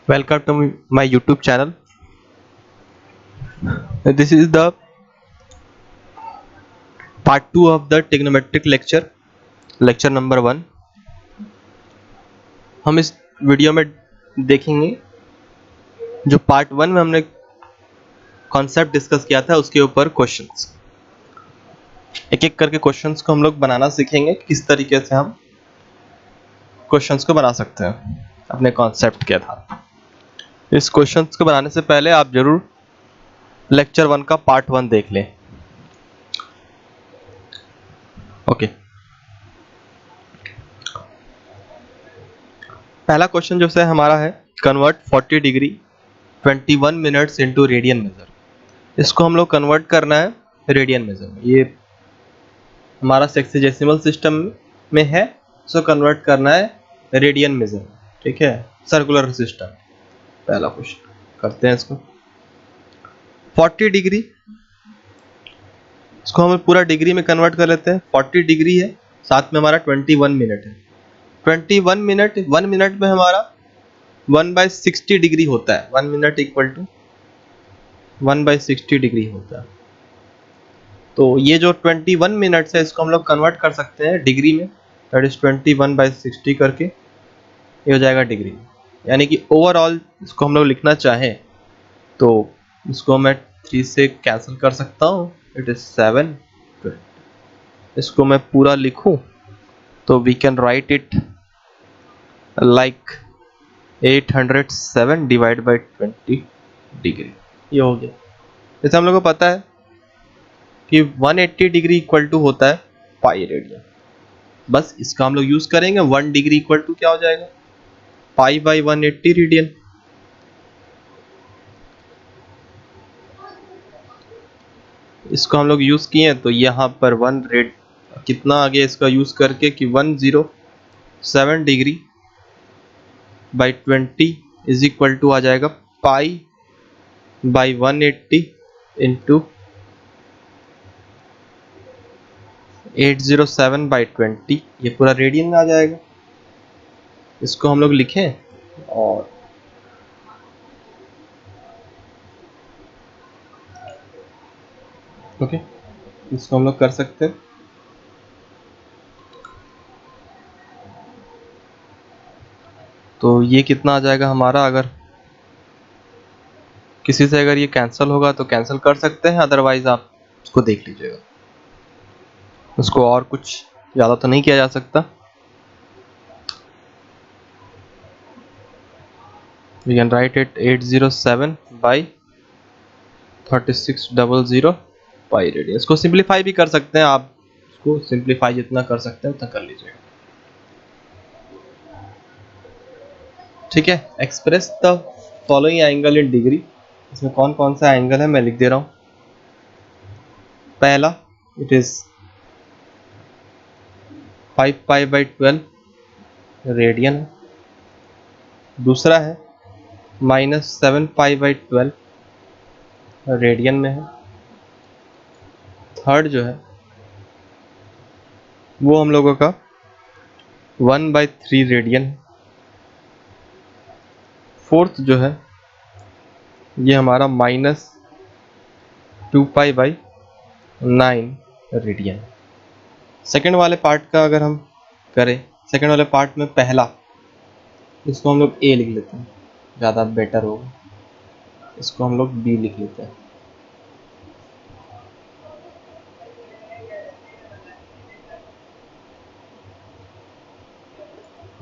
Welcome to my YouTube channel. This is the part 2 of the trigonometric lecture number 1. हम इस video में देखेंगे जो पार्ट 1 में हमने कॉन्सेप्ट डिस्कस किया था उसके ऊपर क्वेश्चंस। एक एक करके क्वेश्चंस को हम लोग बनाना सीखेंगे, किस तरीके से हम क्वेश्चंस को बना सकते हैं अपने कॉन्सेप्ट के आधार। इस क्वेश्चंस को बनाने से पहले आप जरूर लेक्चर 1 का पार्ट 1 देख लें। ओके, पहला क्वेश्चन जो है हमारा है convert 40 degree 21 minutes into radian major. इसको हम लोग कन्वर्ट करना है रेडियन मेजर में। ये हमारा सेक्सिजेसिमल सिस्टम में है, सो कन्वर्ट करना है रेडियन मेजर में। ठीक है, सर्कुलर सिस्टम। पहला क्वेश्चन करते हैं इसको। 40 डिग्री, इसको हम पूरा डिग्री में कन्वर्ट कर लेते हैं। 40 डिग्री है, साथ में हमारा 21 मिनट है। 21 मिनट, 1 मिनट में हमारा 1/60 डिग्री होता है। 1 मिनट इक्वल टू 1/60 डिग्री होता है। तो ये जो 21 मिनट्स है इसको हम लोग कन्वर्ट कर सकते हैं डिग्री में, दैट इज 21/60 करके ये हो जाएगा डिग्री। यानी कि ओवरऑल इसको हम लोग लिखना चाहें तो इसको मैं 3 से कैंसिल कर सकता हूँ, इट इज 7। इसको मैं पूरा लिखूं तो we can write it like 807 divide by 20 degree. ये हो गया। जैसे हम लोग को पता है कि 180 डिग्री इक्वल टू होता है पाई रेडियन। बस इसका हम लोग यूज करेंगे। 1 डिग्री इक्वल टू क्या हो जाएगा, पाई बाई 180 रेडियन। इसको हम लोग यूज किए तो यहाँ पर 1 रेड कितना आ गया इसका यूज करके कि 107 degree by 20 is equal to आ जाएगा पाई बाई 180 इंटू 807 बाई 20। ये पूरा रेडियन में आ जाएगा। इसको हम लोग लिखें और ओके, इसको हम लोग कर सकते हैं। तो ये कितना आ जाएगा हमारा, अगर किसी से अगर ये कैंसिल होगा तो कैंसिल कर सकते हैं, अदरवाइज आप इसको देख लीजिएगा। उसको और कुछ ज़्यादा तो नहीं किया जा सकता। We can write it 807 by 3600 pi radian. इसको सिंप्लीफाई भी कर सकते हैं आप, इसको सिंप्लीफाई जितना कर सकते हैं उतना कर लीजिएगा। ठीक है, express the following angle in degree. इसमें कौन कौन सा एंगल है मैं लिख दे रहा हूं। पहला it is 5 pi by 12 radian है। दूसरा है -7 पाई बाई 12 रेडियन में है। थर्ड जो है वो हम लोगों का 1/3 रेडियन है। फोर्थ जो है ये हमारा -2 पाई बाई 9 रेडियन। सेकेंड वाले पार्ट का अगर हम करें, सेकेंड वाले पार्ट में पहला, इसको हम लोग ए लिख लेते हैं, ज़्यादा बेटर होगा। इसको हम लोग बी लिख लेते हैं।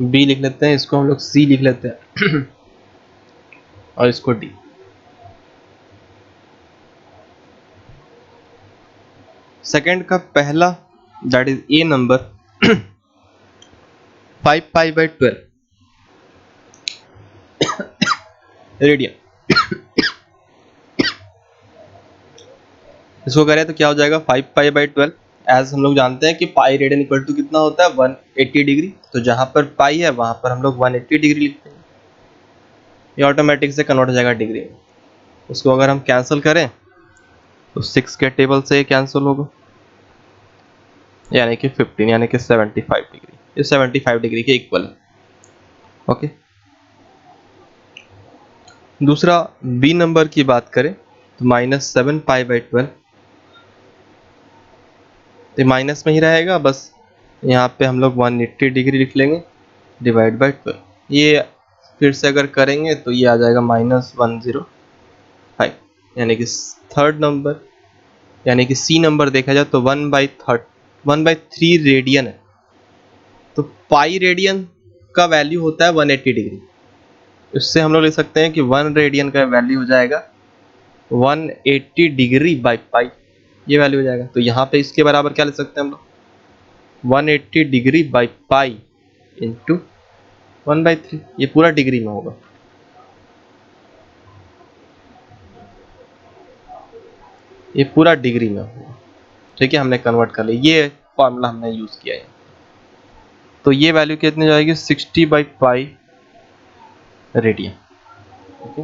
बी लिख लेते हैं, इसको हम लोग सी लिख लेते हैं और इसको डी। सेकेंड का पहला that is a number 5 pi by 12 radian. इसको करें तो क्या हो जाएगा 5 पाई बाई 12। एज हम लोग जानते हैं कि पाई रेडियन इक्वल टू कितना होता है 180 डिग्री। तो जहां पर पाई है वहां पर हम लोग 180 डिग्री लिखते हैं। ये ऑटोमेटिक से कन्वर्ट हो जाएगा डिग्री में। उसको अगर हम कैंसिल करें तो 6 के टेबल से कैंसिल होगा, यानी कि 15, यानी कि 75 डिग्री। ये 75 डिग्री के इक्वल है। ओके, दूसरा बी नंबर की बात करें तो -7π/12, तो माइनस में ही रहेगा, बस यहाँ पे हम लोग 180 डिग्री लिख लेंगे डिवाइड बाई 12। ये फिर से अगर करेंगे तो ये आ जाएगा -105, यानी कि थर्ड नंबर, यानी कि सी नंबर देखा जाए तो 1/3 रेडियन है। तो पाई रेडियन का वैल्यू होता है 180 डिग्री। इससे हम लोग लिख सकते हैं कि 1 रेडियन का वैल्यू हो जाएगा 180 डिग्री बाई पाई, ये वैल्यू हो जाएगा। तो यहाँ पे इसके बराबर क्या लिख सकते हैं हम लोग, 180 डिग्री बाई पाई इंटू 1/3, ये पूरा डिग्री में होगा। ये पूरा डिग्री में होगा, ठीक है, हमने कन्वर्ट कर लिया, ये फॉर्मूला हमने यूज किया है। तो ये वैल्यू कितनी जाएगी, 60/पाई रेडियन। ओके,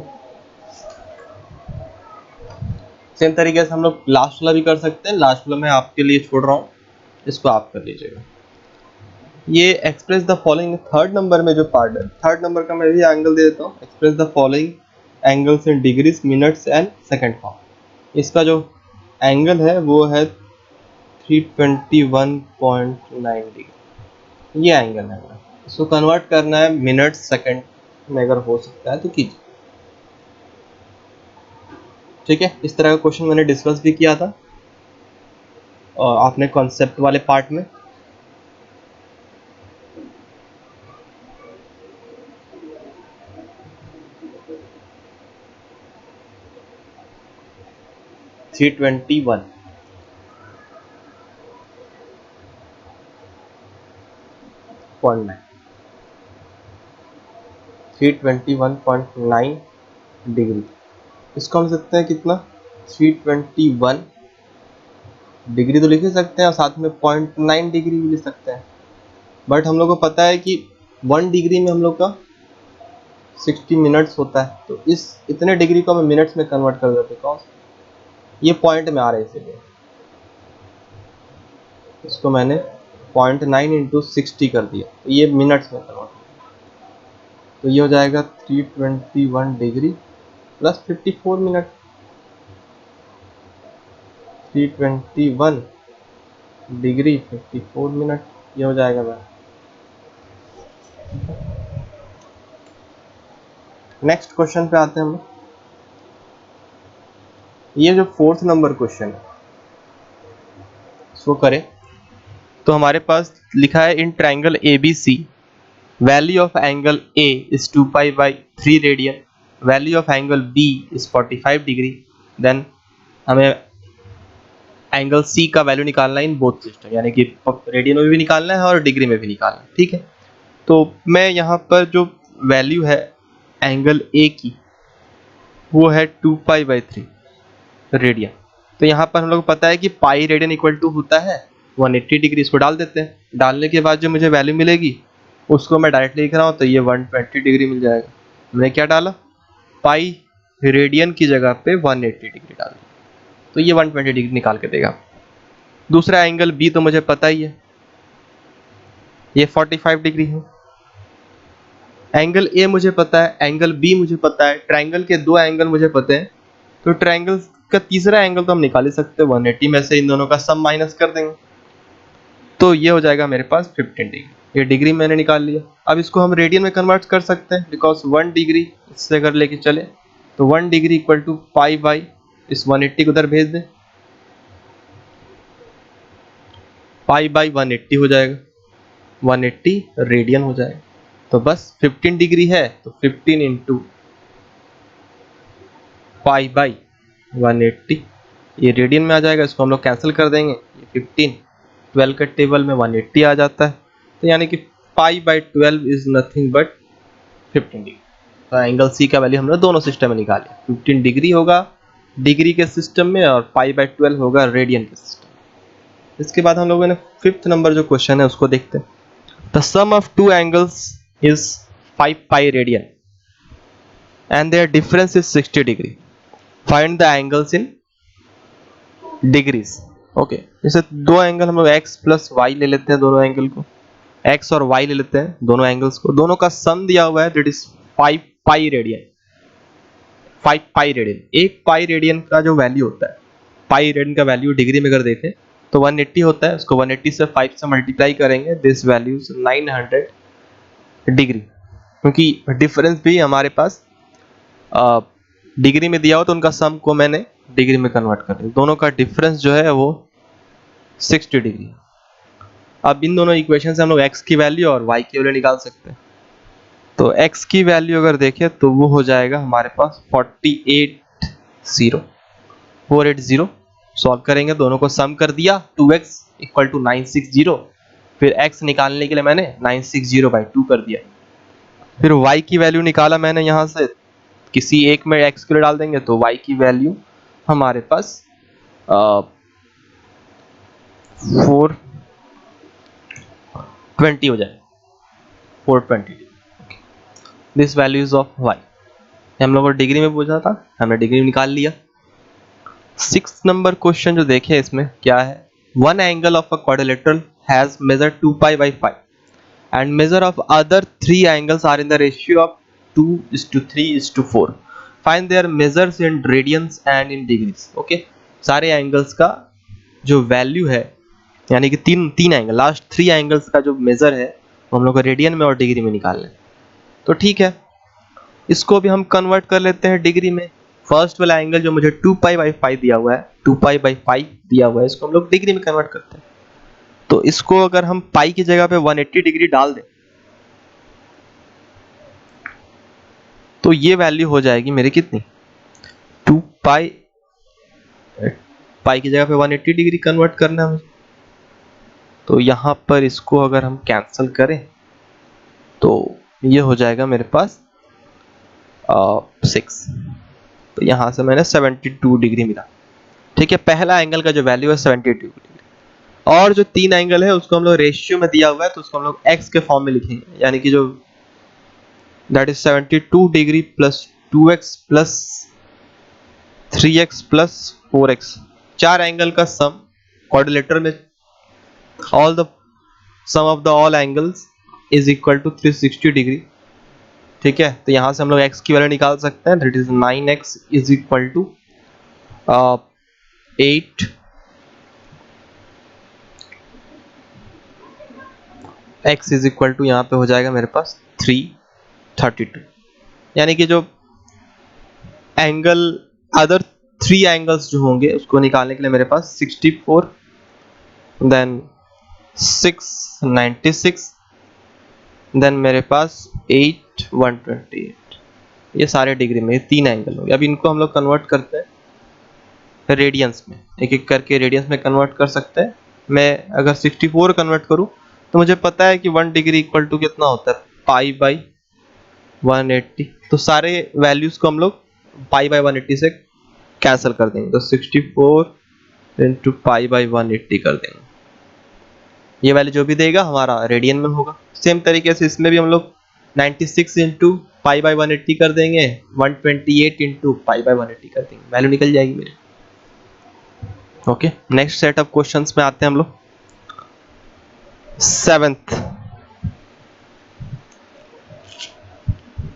सेम तरीके से हम लोग लास्ट वाला भी कर सकते हैं। लास्ट वाला मैं आपके लिए छोड़ रहा हूँ, इसको आप कर लीजिएगा। ये express the following, third number में जो पार्ट है, थर्ड नंबर का मैं भी एंगल दे देता हूँ। Express the following angles in degrees, minutes and second form. इसका जो एंगल है वो है 321.9 डिग्री, ये एंगल है। इसको कन्वर्ट करना है मिनट सेकंड में, अगर हो सकता है तो कीजिए, ठीक है। इस तरह का क्वेश्चन मैंने डिस्कस भी किया था और आपने कॉन्सेप्ट वाले पार्ट में। Three 321.9 degree. इसको हम सकते हैं कितना, 321 डिग्री तो लिख ही सकते हैं और साथ में 0.9 डिग्री भी लिख सकते हैं। बट हम लोग को पता है कि 1 डिग्री में हम लोग का 60 मिनट्स होता है, तो इस इतने डिग्री को हमें मिनट्स में कन्वर्ट कर देते, बिकॉज ये पॉइंट में आ रहा है, इसीलिए इसको मैंने 0.9 इंटू 60 कर दिया, तो ये मिनट्स में कन्वर्ट। तो ये हो जाएगा 321 degree plus 54 minute, 321 degree 54 minute, ये हो जाएगा मैं। नेक्स्ट क्वेश्चन पे आते हैं हम। ये जो फोर्थ नंबर क्वेश्चन है इसको करें तो हमारे पास लिखा है in triangle ABC value of angle A is 2π/3 radian, value of angle B is 45 degree, then हमें एंगल C का वैल्यू निकालना है इन बोथ सिस्टम, यानी कि रेडियन में भी निकालना है और डिग्री में भी निकालना है, ठीक है। तो मैं यहाँ पर जो वैल्यू है एंगल A की वो है 2π/3 रेडियन। तो यहाँ पर हम लोग को पता है कि पाई रेडियन इक्वल टू होता है 180 डिग्री। इसको डाल देते हैं, डालने के बाद जो मुझे वैल्यू मिलेगी उसको मैं डायरेक्टली लिख रहा हूँ, तो ये 120 डिग्री मिल जाएगा। मैंने क्या डाला, पाई रेडियन की जगह पे 180 डिग्री डाल दी, तो ये 120 डिग्री निकाल के देगा। दूसरा एंगल B तो मुझे पता ही है, ये 45 डिग्री है। एंगल A मुझे पता है, एंगल B मुझे पता है, ट्राइंगल के दो एंगल मुझे पता है, तो ट्राइंगल का तीसरा एंगल तो हम निकाल ही सकते हैं। 180 में से इन दोनों का सम माइनस कर देंगे, तो ये हो जाएगा मेरे पास 15 डिग्री। ये डिग्री मैंने निकाल लिया। अब इसको हम रेडियन में कन्वर्ट कर सकते हैं, बिकॉज 1 डिग्री इससे अगर लेके चले तो 1 degree equal to pi by इस 180 को उधर भेज दें, पाई बाई 180 हो जाएगा, 180 रेडियन हो जाएगा। तो बस 15 डिग्री है तो 15 इंटू पाई बाई 180, ये रेडियन में आ जाएगा। इसको हम लोग कैंसिल कर देंगे, ये 15 12 के टेबल में 180 आ जाता है, तो यानी कि pi by 12 is nothing but 15 degree. तो एंगल C का वैल्यू हमने दोनों सिस्टम में निकाली, 15 डिग्री होगा डिग्री के सिस्टम में और पाई बाई 12 होगा रेडियन के सिस्टम। इसके बाद हम लोगों ने फिफ्थ नंबर जो क्वेश्चन है उसको देखते हैं। The sum of two angles is 5 pi radian and their difference is 60 degree, find the angles in degrees. Okay, जैसे दो एंगल हम लोग x प्लस वाई ले लेते हैं, दोनों एंगल को x और y ले लेते हैं, दोनों एंगल्स को, दोनों का सम दिया हुआ है that is 5 pi radian. 5 pi radian. एक पाई रेडियन का जो वैल्यू होता है, पाई रेडियन का वैल्यू डिग्री में अगर देखें तो 180 होता है। उसको 180 से 5 से मल्टीप्लाई करेंगे, दिस वैल्यू 900 डिग्री। क्योंकि डिफरेंस भी हमारे पास डिग्री में दिया हो तो उनका सम को मैंने डिग्री में कन्वर्ट कर दिया। दोनों का डिफरेंस जो है वो 60 डिग्री। अब इन दोनों इक्वेशन से हम लोग x की वैल्यू और y की वैल्यू निकाल सकते हैं। तो x की वैल्यू अगर देखें तो वो हो जाएगा हमारे पास 480 सॉल्व करेंगे, दोनों को सम कर दिया, 2x इक्वल टू 960, फिर x निकालने के लिए मैंने 960/2 कर दिया। फिर y की वैल्यू निकाला मैंने यहाँ से, किसी एक में x के लिए डाल देंगे तो y की वैल्यू हमारे पास 420 हो जाए, 420। दिस वैल्यूज ऑफ y हम लोगों को डिग्री में पूछा था, हमने डिग्री में निकाल लिया। 6 नंबर क्वेश्चन जो देखे इसमें क्या है, one angle of a quadrilateral has measure 2π/5 and measure of other 3 angles are in the ratio of 2:3:4. Find their measures in radians and in degrees. Okay, सारे एंगल्स का जो वैल्यू है, यानी कि तीन एंगल, लास्ट 3 एंगल्स का जो major है वो हम लोग को रेडियन में और डिग्री में निकालना है। तो ठीक है, इसको भी हम कन्वर्ट कर लेते हैं डिग्री में। फर्स्ट वाला एंगल जो मुझे 2π/5 दिया हुआ है, 2π/5 दिया हुआ है, इसको हम लोग डिग्री में कन्वर्ट करते हैं। तो इसको अगर हम पाई की जगह पे 180 डिग्री डाल दें तो ये वैल्यू हो जाएगी मेरी कितनी, 2π, पाई की जगह पे 180 डिग्री कन्वर्ट करना है मुझे। तो यहाँ पर इसको अगर हम कैंसिल करें तो ये हो जाएगा मेरे पास 6। तो यहाँ से मैंने 72 डिग्री मिला। ठीक है, पहला एंगल का जो वैल्यू है 72 डिग्री। और जो 3 एंगल है उसको हम लोग रेशियो में दिया हुआ है तो उसको हम लोग x के फॉर्म में लिखेंगे, यानी कि जो that is 72 degree plus 2x plus 3x plus 4x। 4 angle का सम क्वाड्रिलेटरल में, all the sum of the all angles is equal to 360 degree. ठीक है, तो यहाँ से हम लोग x की वैल्यू निकाल सकते हैं, that is 9x is equal to 8, x is equal to यहाँ पे हो जाएगा मेरे पास 332। यानी कि जो एंगल, अदर 3 एंगल्स जो होंगे उसको निकालने के लिए मेरे पास 64, देन 696, देन मेरे पास 8 128। ये सारे डिग्री में 3 एंगल हो गए। अब इनको हम लोग कन्वर्ट करते हैं रेडियंस में, एक एक करके रेडियंस में कन्वर्ट कर सकते हैं। मैं अगर 64 कन्वर्ट करूं तो मुझे पता है कि 1 डिग्री इक्वल टू कितना होता है, π/180। तो सारे वैल्यूज को हम लोग π/180 से कैंसिल कर देंगे, तो 64 इंटू π/180 कर देंगे। ये वैल्यू जो भी देगा हमारा रेडियन में होगा। सेम तरीके से इसमें भी हम लोग 96 इंटू π/180 कर देंगे, 128 इंटू π/180 कर देंगे, वैल्यू निकल जाएगी मेरी। Okay, next set of questions में आते हैं हम लोग। 7th,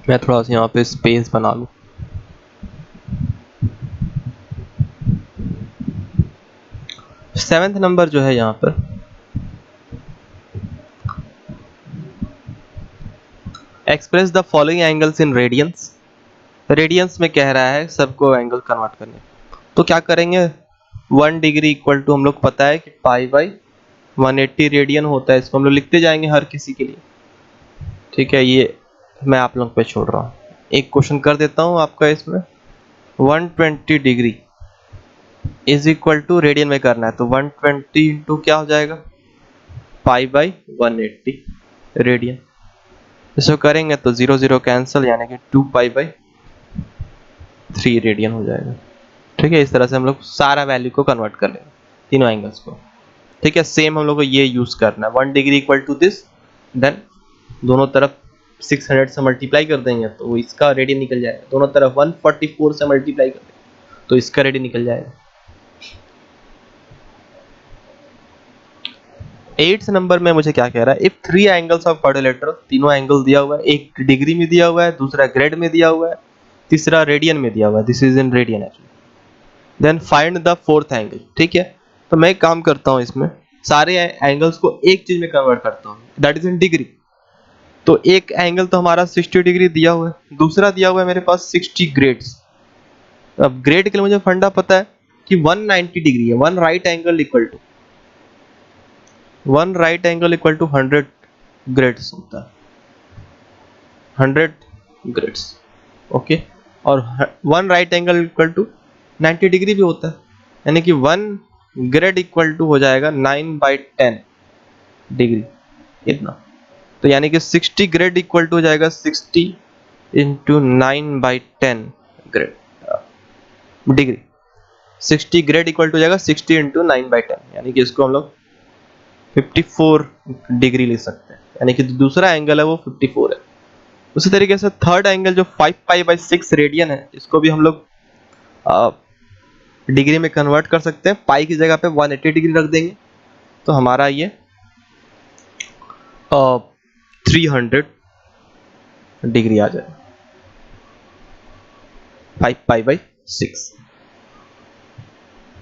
मैं थोड़ा सा यहाँ पे स्पेस बना लूं। सेवेंथ नंबर जो है यहाँ पर, express the following angles in radians. Radians में कह रहा है सबको एंगल कन्वर्ट करने, तो क्या करेंगे, 1 डिग्री इक्वल टू हम लोग पता है कि π/180 रेडियन होता है, इसको हम लोग लिखते जाएंगे हर किसी के लिए। ठीक है, ये मैं आप लोग पे छोड़ रहा हूँ। एक क्वेश्चन कर देता हूँ आपका इसमें, 120 degree is equal to radian में करना है, तो 120 इंटू क्या हो जाएगा, π/180 रेडियन। इसको करेंगे तो 0 0 कैंसिल, यानी कि 2π/3 रेडियन हो जाएगा। ठीक है, इस तरह से हम लोग सारा वैल्यू को कन्वर्ट कर लेंगे, तीनों एंगल्स को। ठीक है, सेम हम लोग को ये यूज करना है, 1 degree equal to this, then दोनों तरफ 600 से मल्टीप्लाई कर देंगे तो इसका रेडियन निकल जाएगा। दोनों तरफ 144 से मल्टीप्लाई कर देंगे तो इसका रेडियन निकल जाएगा। 8th नंबर में मुझे क्या कह रहा है, इफ 3 एंगल्स ऑफ क्वाड्रिलेटरल, तीनों एंगल दिया हुआ है, एक डिग्री में दिया हुआ है, दूसरा ग्रेड में दिया हुआ है, तीसरा रेडियन में दिया हुआ है, this is in radian actually. Then find the fourth angle, ठीक है। तो मैं एक काम करता हूँ, इसमें सारे एंगल्स को एक चीज में कन्वर्ट करता हूँ, दैट इज इन डिग्री। तो एक एंगल तो हमारा 60 डिग्री दिया हुआ है, दूसरा दिया हुआ है मेरे पास 60 ग्रेड्स। अब ग्रेड के लिए मुझे फंडा पता है कि 190 डिग्री है, one right angle equal to 100 grades होता है, 100 ग्रेड्स, ओके। और one right angle equal to 90 degree भी होता है, यानी कि 1 ग्रेड इक्वल टू हो जाएगा 9/10 डिग्री, इतना। तो यानी कि 60 ग्रेड इक्वल टू हो जाएगा 60 into 9/10 grade degree. 60 grade equal to हो जाएगा 60 इंटू 9/10, यानी कि इसको हम लोग 54 डिग्री ले सकते हैं, यानी कि दूसरा एंगल है वो 54 है। उसी तरीके से थर्ड एंगल जो 5π/6 रेडियन है, इसको भी हम लोग डिग्री में कन्वर्ट कर सकते हैं। पाई की जगह पे 180 डिग्री रख देंगे तो हमारा ये 300 डिग्री आ जाए। 5π/6,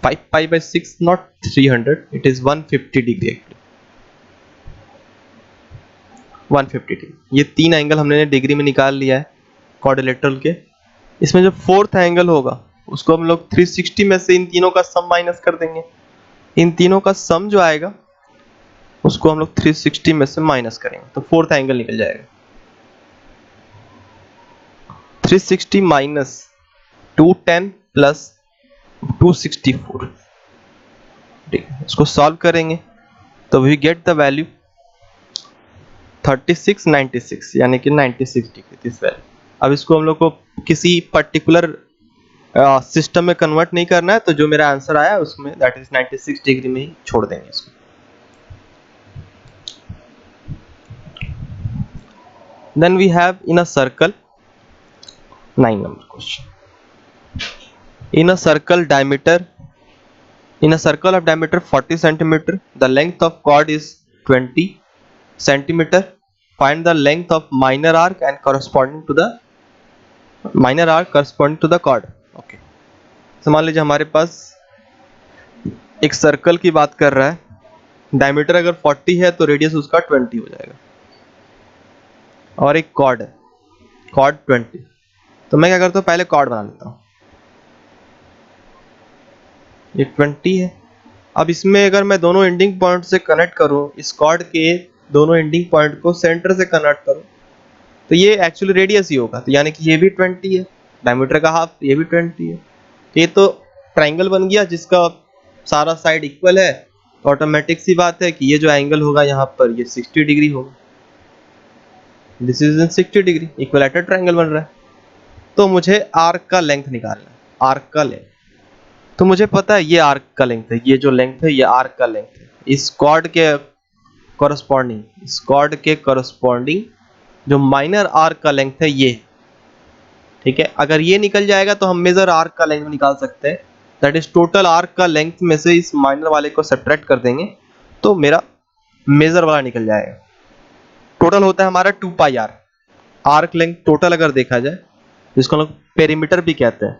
5π/6 not 300, it is 150 degree actually, 150 degree. ये तीन एंगल हमने डिग्री में निकाल लिया है क्वाड्रिलेटरल के। इसमें जो फोर्थ एंगल होगा उसको हम लोग 360 में से इन तीनों का सम माइनस कर देंगे। इन तीनों का सम जो आएगा उसको हम लोग 360 में से माइनस करेंगे तो फोर्थ एंगल निकल जाएगा। 360 माइनस 210 प्लस 264, ठीक है। इसको सॉल्व करेंगे तो वी गेट द वैल्यू 3696, यानी कि 96 डिग्री दिस वैल्यू। अब इसको हम लोग को किसी पर्टिकुलर सिस्टम में कन्वर्ट नहीं करना है, तो जो मेरा आंसर आया उसमें दैट इज 96 डिग्री में ही छोड़ देंगे इसको। Then we have in a circle, 9 number question. In a circle of diameter 40 centimeter, the length of chord is 20 centimeter. Find the length of minor arc and corresponding to the chord. Okay. तो मान लीजिए हमारे पास एक circle की बात कर रहा है, डायमीटर अगर 40 है तो रेडियस उसका 20 हो जाएगा, और एक कॉर्ड है, कॉर्ड 20। तो मैं क्या करता हूँ, पहले कॉर्ड बना लेता हूँ। ये 20 है। अब इसमें अगर मैं दोनों एंडिंग पॉइंट से कनेक्ट करूँ, इस कॉर्ड के दोनों एंडिंग पॉइंट को सेंटर से कनेक्ट करूँ, तो ये एक्चुअली रेडियस ही होगा। तो यानी कि ये भी 20 है, डायमीटर का हाफ, ये भी 20 है। ये तो ट्राइंगल बन गया जिसका सारा साइड इक्वल है। ऑटोमेटिक सी बात है कि ये जो एंगल होगा यहाँ पर ये 60 डिग्री होगा। This is in 60 degree, equilateral triangle बन रहा है। तो मुझे आर्क का लेंथ निकालना है, आर्क का लेंथ। तो मुझे पता है ये आर्क का लेंथ है, ये जो लेंथ है ये आर्क का लेंथ है। इस कॉर्ड के कॉरस्पॉन्डिंग जो माइनर आर्क का लेंथ है ये, ठीक है। अगर ये निकल जाएगा तो हम मेजर आर्क का लेंथ निकाल सकते हैं, दैट इज टोटल आर्क का लेंथ में से इस माइनर वाले को सब्ट्रैक्ट कर देंगे तो मेरा मेजर वाला निकल जाएगा। टोटल होता है हमारा 2πr, आर्क लेंथ टोटल अगर देखा जाए, जिसको हम लोग पेरीमीटर भी कहते हैं,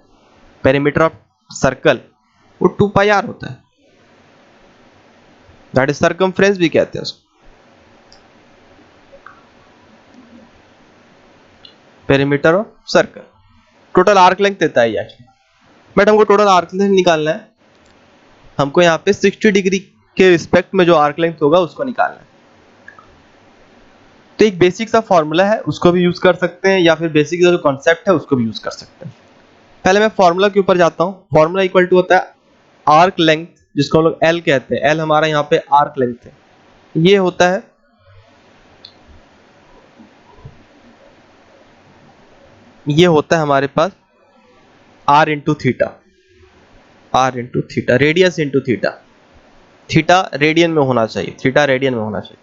पेरीमीटर ऑफ सर्कल, वो 2πr होता है, दैट इज सर्कमफ्रेंस भी कहते हैं उसको, perimeter of circle. Total arc length देता है एक्चुअली, बट हमको टोटल आर्क लेंथ निकालना है। हमको यहाँ पे 60 डिग्री के रिस्पेक्ट में जो आर्क लेंथ होगा उसको निकालना है। तो एक बेसिक सा फॉर्मूला है, उसको भी यूज कर सकते हैं, या फिर बेसिक जो कॉन्सेप्ट है उसको भी यूज कर सकते हैं। पहले मैं फॉर्मूला के ऊपर जाता हूँ। फॉर्मूला इक्वल टू होता है आर्क लेंथ, जिसको हम लोग एल कहते हैं। एल हमारा यहाँ पे आर्क लेंथ है। ये होता है हमारे पास r into theta, radius into theta radian में होना चाहिए, थीटा रेडियन में होना चाहिए।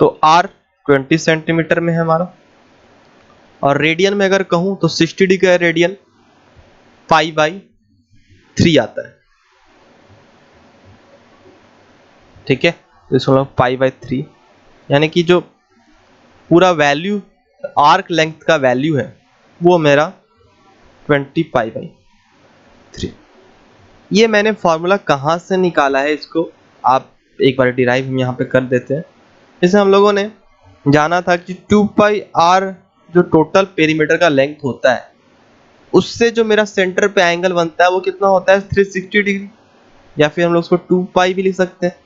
तो आर 20 सेंटीमीटर में है हमारा, और रेडियन में अगर कहूं तो 60 डिग्री का रेडियन 5/3 आता है, ठीक है। तो इसको हम 5/3, यानी कि जो पूरा वैल्यू आर्क लेंथ का वैल्यू है वो मेरा 20π/3। ये मैंने फॉर्मूला कहाँ से निकाला है, इसको आप एक बार डिराइव हम यहाँ पे कर देते हैं। जैसे हम लोगों ने जाना था कि 2πr जो टोटल पेरीमीटर का लेंथ होता है, उससे जो मेरा सेंटर पे एंगल बनता है वो कितना होता है, 360 डिग्री, या फिर हम लोग उसको 2π भी लिख सकते हैं।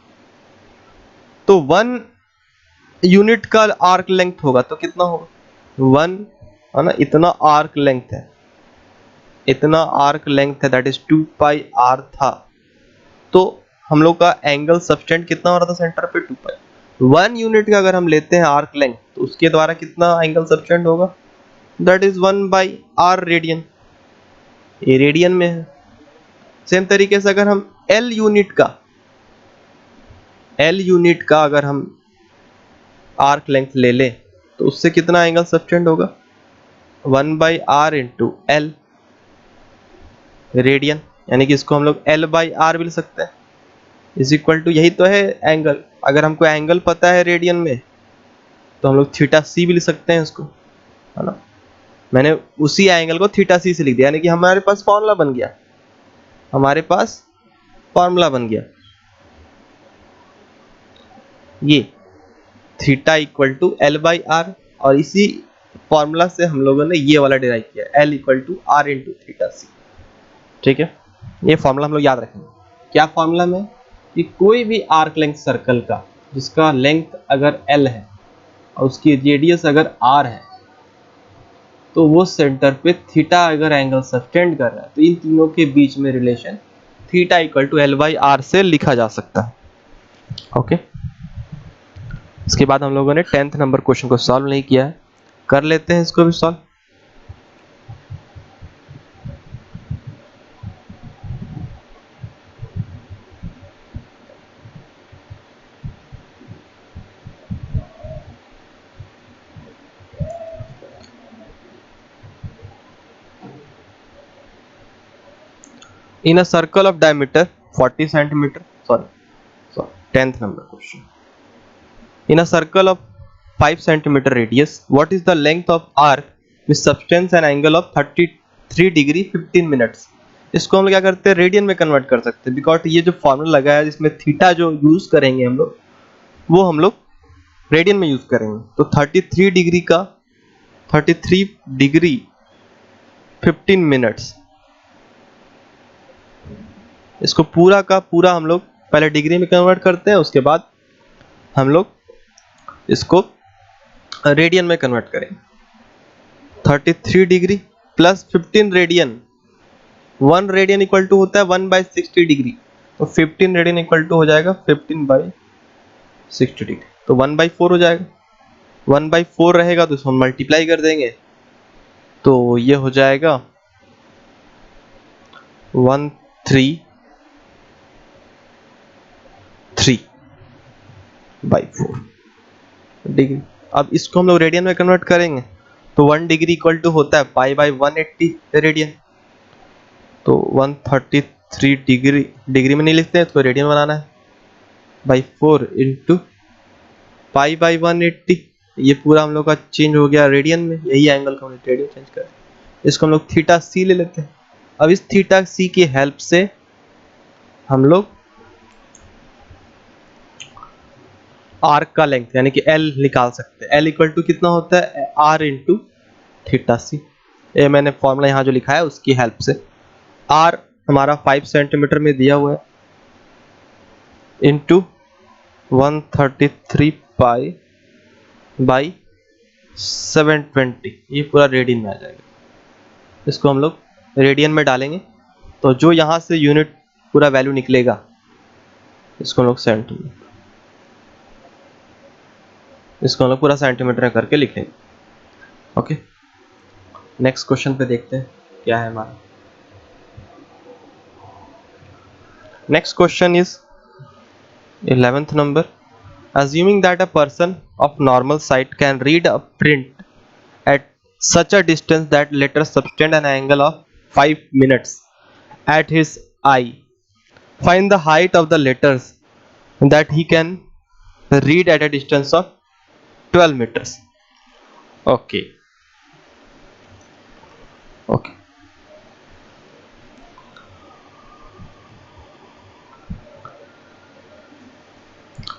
तो 1 यूनिट का आर्क लेंथ होगा तो कितना होगा, 1 है ना, इतना आर्क लेंथ है, इतना आर्क लेंथ है, दैट इज 2πr था। तो हम लोग का एंगल सबटेंड कितना हो रहा था सेंटर पे, 2π। 1 यूनिट का अगर हम लेते हैं आर्क लेंथ तो उसके द्वारा कितना एंगल सबटेंड होगा, दैट इज 1/r रेडियन, ये रेडियन में है। सेम तरीके से अगर हम L यूनिट का अगर हम आर्क लेंथ ले लें तो उससे कितना एंगल सबटेंड होगा, 1/r इंटू एल रेडियन, यानी कि इसको हम लोग L/r भी लिख सकते हैं, इज इक्वल टू, यही तो है एंगल। अगर हमको एंगल पता है रेडियन में तो हम लोग थीटा सी भी लिख सकते हैं इसको, है ना। मैंने उसी एंगल को थीटा सी से लिख दिया, यानी कि हमारे पास फॉर्मूला बन गया, ये थीटा इक्वल टू L/r, और इसी फॉर्मूला से हम लोगों ने ये वाला डिराइव किया, L equal to R into theta सी। ठीक है, ये फॉर्मूला हम लोग याद रखेंगे। क्या फॉर्मूला में, कि कोई भी आर्क लेंथ सर्कल का जिसका लेंथ अगर L है और उसकी रेडियस अगर R है, तो वो सेंटर पे थीटा अगर एंगल सबटेंड कर रहा है तो इन तीनों के बीच में relation theta equal to L/r से लिखा जा सकता है। ओके, इसके बाद हम लोगों ने 10th नंबर क्वेश्चन को सॉल्व नहीं किया है, कर लेते हैं इसको भी solve. In a circle of diameter 40 centimeter, sorry, 10th number question. In a circle of 5 centimeter radius, what is the length of arc with subtends an angle of 33 degree 15 minutes? इसको हम लोग क्या करते हैं, रेडियन में convert कर सकते हैं, बिकॉज ये जो फॉर्मूला लगा है जिसमें थीटा जो यूज करेंगे हम लोग, वो हम लोग रेडियन में यूज करेंगे। तो 33 डिग्री 15 मिनट्स, इसको पूरा का पूरा हम लोग पहले डिग्री में कन्वर्ट करते हैं, उसके बाद हम लोग इसको रेडियन में कन्वर्ट करेंगे। 33 degree plus 15 radian, 1 radian equal to होता है 1/60 डिग्री, तो 15 रेडियन इक्वल टू हो जाएगा 15/60 डिग्री, तो 1/4 हो जाएगा। 1/4 रहेगा तो इसको मल्टीप्लाई कर देंगे, तो ये हो जाएगा 133/4 डिग्री। अब इसको हम लोग रेडियन में कन्वर्ट करेंगे तो 1 डिग्री इक्वल टू होता है π/180 रेडियन, तो 133 डिग्री में नहीं लिखते हैं, इसको रेडियन बनाना है, /4 इंटू π/180, ये पूरा हम लोग का चेंज हो गया रेडियन में, यही एंगल को हम रेडियन चेंज करें, इसको हम लोग थीटा सी ले लेते हैं। अब इस थीटा सी की हेल्प से हम लोग आर्क का लेंथ यानी कि L निकाल सकते हैं। L इक्वल टू कितना होता है, R इंटू थीटा सी। ये मैंने फॉर्मूला यहाँ जो लिखा है उसकी हेल्प से, R हमारा 5 सेंटीमीटर में दिया हुआ है, इंटू 133 पाई बाई 720, ये पूरा रेडियन में आ जाएगा। इसको हम लोग रेडियन में डालेंगे तो जो यहाँ से यूनिट पूरा वैल्यू निकलेगा, इसको हम लोग सेंटीमीटर, इसको हम लोग पूरा सेंटीमीटर करके लिख लेंगे। ओके, नेक्स्ट क्वेश्चन पे देखते हैं क्या है हमारा। Next question is 11th number. Assuming that a person of normal sight can read a print at such a distance that letters subtend an angle of 5 minutes at his eye, find the height of the letters that he can read at a distance of 12 meters. Okay.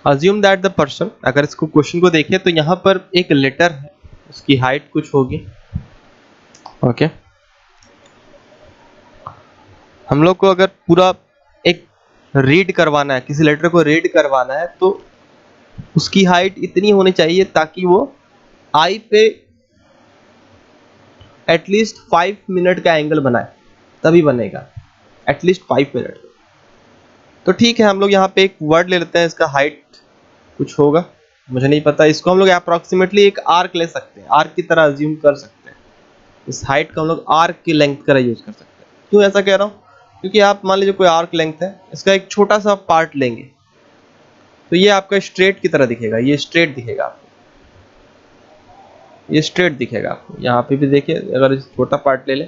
Assume that the person, अगर इसको question को देखें तो यहाँ पर एक letter है, उसकी हाइट कुछ होगी। ओके, हम लोग को अगर पूरा एक रीड करवाना है, किसी लेटर को रीड करवाना है, तो उसकी हाइट इतनी होनी चाहिए ताकि वो आई पे एटलीस्ट 5 मिनट का एंगल बनाए, तभी बनेगा, एटलीस्ट 5 मिनट। तो ठीक है, हम लोग यहाँ पे एक वर्ड ले लेते हैं, इसका हाइट कुछ होगा, मुझे नहीं पता, इसको हम लोग अप्रोक्सीमेटली एक आर्क ले सकते हैं, आर्क की तरह अज्यूम कर सकते हैं। इस हाइट का हम लोग आर्क की लेंथ का यूज कर सकते हैं। क्यों ऐसा कह रहा हूँ? क्योंकि आप मान लीजिए कोई आर्क लेंथ है, इसका एक छोटा सा पार्ट लेंगे तो ये आपका स्ट्रेट की तरह दिखेगा, ये स्ट्रेट दिखेगा आपको, ये स्ट्रेट दिखेगा आपको। यहाँ पे भी देखिए, अगर इस छोटा पार्ट ले लें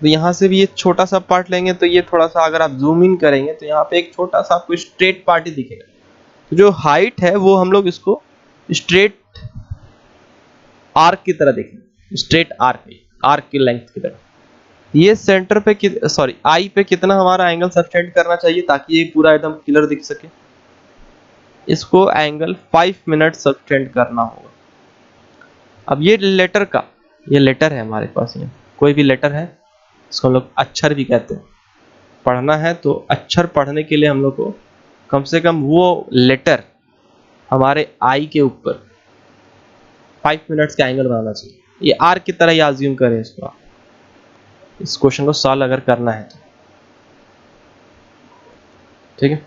तो यहाँ से भी ये छोटा सा पार्ट लेंगे तो ये थोड़ा सा, अगर आप जूम इन करेंगे तो यहाँ पे एक छोटा सा आपको स्ट्रेट पार्ट ही दिखेगा। तो जो हाइट है वो हम लोग इसको स्ट्रेट आर्क की तरह देखेंगे, स्ट्रेट आर्क की लेंथ की तरह। ये सेंटर पे सॉरी आई पे कितना हमारा एंगल सबटेंड करना चाहिए ताकि ये पूरा एकदम क्लियर दिख सके, इसको एंगल 5 मिनट सबटेंड करना होगा। अब ये लेटर का, ये लेटर है हमारे पास, ये कोई भी लेटर है, इसको हम लोग अक्षर भी कहते हैं। पढ़ना है तो अक्षर पढ़ने के लिए हम लोग को कम से कम वो लेटर हमारे आई के ऊपर 5 मिनट्स का एंगल बनाना चाहिए। ये आर की तरह ही अज्यूम करें इसको, इस क्वेश्चन को सॉल्व अगर करना है तो। ठीक है,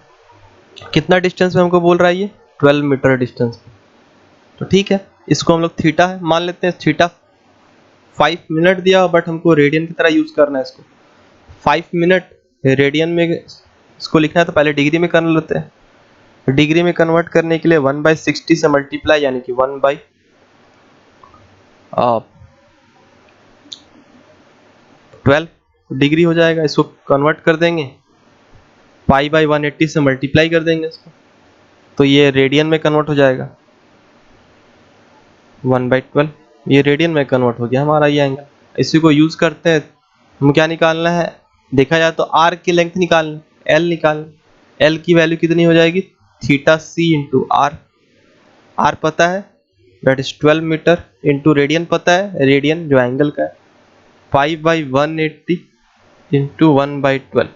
कितना डिस्टेंस में हमको बोल रहा है ये? 12 मीटर डिस्टेंस में। तो ठीक है, इसको हम लोग थीटा है मान लेते हैं, थीटा 5 मिनट दिया, बट हमको रेडियन की तरह यूज करना है इसको। 5 मिनट रेडियन में इसको लिखना है तो पहले डिग्री में कर लेते हैं। डिग्री में कन्वर्ट करने के लिए 1/60 से मल्टीप्लाई, यानी कि 1/12 डिग्री हो जाएगा। इसको कन्वर्ट कर देंगे, पाई/180 से मल्टीप्लाई कर देंगे इसको, तो ये रेडियन में कन्वर्ट हो जाएगा। 1/12 ये रेडियन में कन्वर्ट हो गया हमारा ये एंगल। इसी को यूज करते हैं, हम क्या निकालना है, देखा जाए तो आर की लेंथ निकालना, एल निकालना। एल की वैल्यू कितनी हो जाएगी? Theta c into r. R पता है, that is 12 metre, into radian पता है, रेडियन जो एंगल का है, 5/180 इंटू 1/12।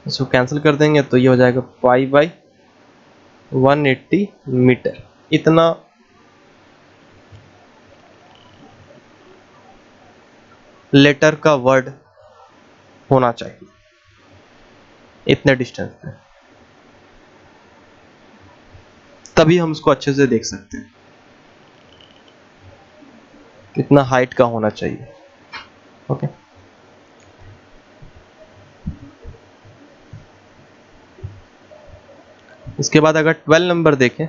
इसको कैंसिल कर देंगे तो ये हो जाएगा 5/180 मीटर। इतना लेटर का वर्ड होना चाहिए इतने डिस्टेंस पे, तभी हम उसको अच्छे से देख सकते हैं कितना हाइट का होना चाहिए। ओके, इसके बाद अगर 12 नंबर देखें,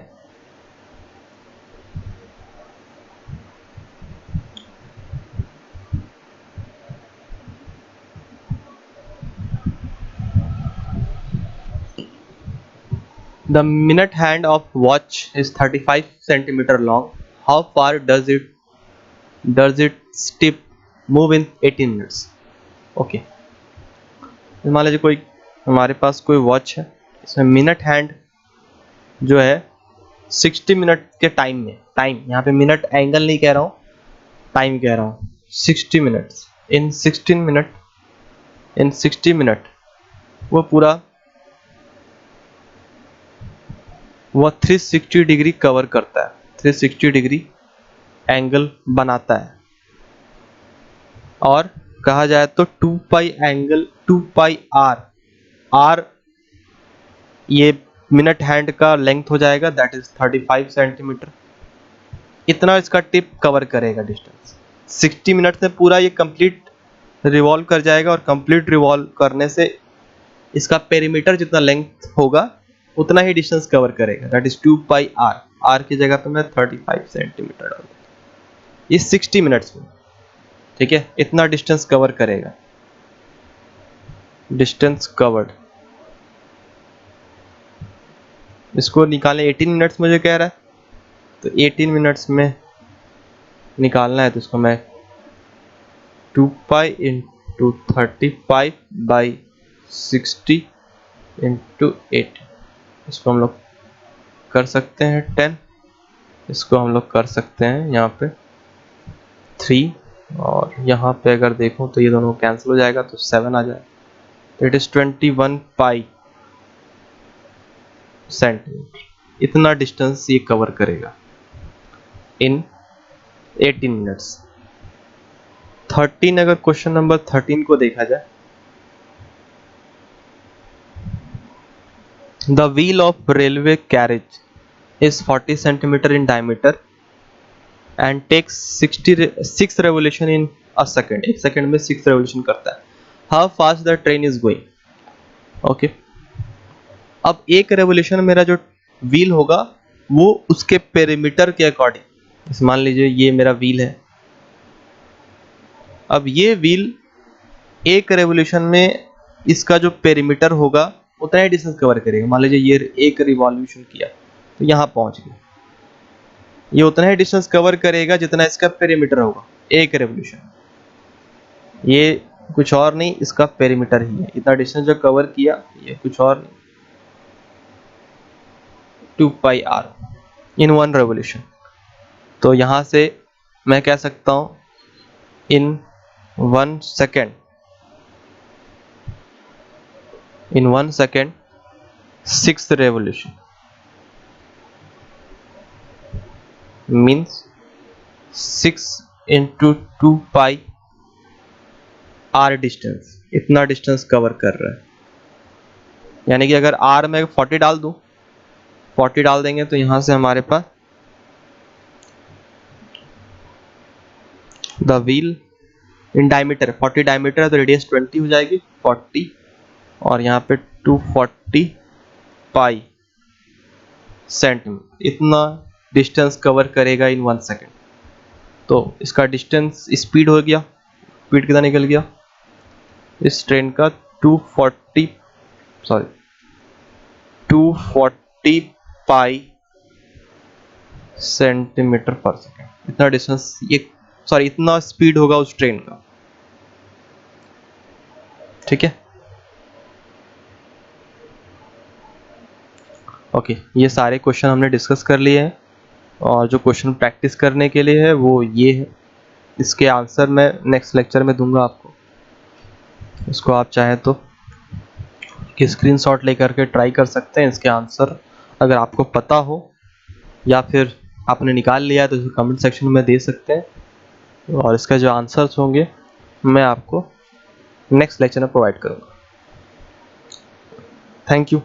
The minute hand of watch is 35 centimeter long. How far does its tip move in 18 minutes? Okay. मान लीजिए कोई हमारे पास कोई वॉच है, इसमें मिनट हैंड जो है 60 मिनट के टाइम में, टाइम यहाँ पे मिनट एंगल नहीं कह रहा हूँ, टाइम कह रहा हूँ, 60 मिनट्स इन 60 मिनट वो पूरा वह 360 डिग्री कवर करता है, 360 डिग्री एंगल बनाता है। और कहा जाए तो 2 पाई एंगल, 2 पाई आर, आर ये मिनट हैंड का लेंथ हो जाएगा, दैट इज 35 सेंटीमीटर। इतना इसका टिप कवर करेगा डिस्टेंस। 60 मिनट में पूरा ये कंप्लीट रिवॉल्व कर जाएगा, और कंप्लीट रिवॉल्व करने से इसका पेरीमीटर जितना लेंथ होगा उतना ही डिस्टेंस कवर करेगा, that is 2 pi r. R की जगह पे मैं 35 सेंटीमीटर डालूंगा, ये 60 मिनट्स में। ठीक है, इतना डिस्टेंस कवर करेगा, डिस्टेंस कवर्ड। इसको निकालें, 18 मिनट्स मुझे कह रहा है, तो 18 मिनट्स में निकालना है तो इसको मैं 2 पाई इंटू 35/60 इंटू 8, इसको हम लोग कर सकते हैं 10, इसको हम लोग कर सकते हैं यहाँ पे 3, और यहाँ पे अगर देखूँ तो ये दोनों कैंसिल हो जाएगा तो 7 आ जाएगा, तो इट इज़ 21 पाई सेंटीमीटर। इतना डिस्टेंस ये कवर करेगा इन 18 मिनट्स। 13, अगर क्वेश्चन नंबर 13 को देखा जाए, the wheel of railway carriage is 40 centimeter in diameter and takes 6 revolution in a second। एक सेकंड में 6 revolution करता है। How fast the train is going? Okay, अब एक रेवोल्यूशन मेरा जो व्हील होगा वो उसके पेरीमीटर के अकॉर्डिंग, मान लीजिए ये मेरा व्हील है, अब ये व्हील एक रेवोल्यूशन में इसका जो पेरीमीटर होगा उतना ही डिस्टेंस कवर करेगा। मान लीजिए ये एक रिवॉल्यूशन किया तो यहाँ पहुंच गया, ये उतना ही डिस्टेंस कवर करेगा जितना इसका पेरीमीटर होगा एक रेवोल्यूशन। ये कुछ और नहीं, इसका पेरीमीटर ही है, इतना डिस्टेंस जो कवर किया ये कुछ और नहीं, 2 पाई आर इन 1 रेवोल्यूशन। तो यहाँ से मैं कह सकता हूँ in 1 second, in 1 second 6 revolution means 6 into 2 pi r distance, इतना डिस्टेंस कवर कर रहा है। यानी कि अगर आर में 40 डाल दूं, 40 डाल देंगे तो यहां से हमारे पास the wheel in diameter 40 diameter है तो रेडियस 20 हो जाएगी 40, और यहाँ पे 240 पाई सेंटीमीटर, इतना डिस्टेंस कवर करेगा इन 1 सेकेंड। तो इसका डिस्टेंस स्पीड हो गया, स्पीड कितना निकल गया इस ट्रेन का 240 पाई सेंटीमीटर पर सेकेंड, इतना डिस्टेंस इतना स्पीड होगा उस ट्रेन का। ठीक है, ओके, ये सारे क्वेश्चन हमने डिस्कस कर लिए हैं, और जो क्वेश्चन प्रैक्टिस करने के लिए है वो ये है। इसके आंसर मैं नेक्स्ट लेक्चर में दूंगा आपको, इसको आप चाहे तो कि स्क्रीनशॉट लेकर के ट्राई कर सकते हैं। इसके आंसर अगर आपको पता हो या फिर आपने निकाल लिया है तो इसे कमेंट सेक्शन में दे सकते हैं, और इसका जो आंसर्स होंगे मैं आपको नेक्स्ट लेक्चर में प्रोवाइड करूँगा। Thank you.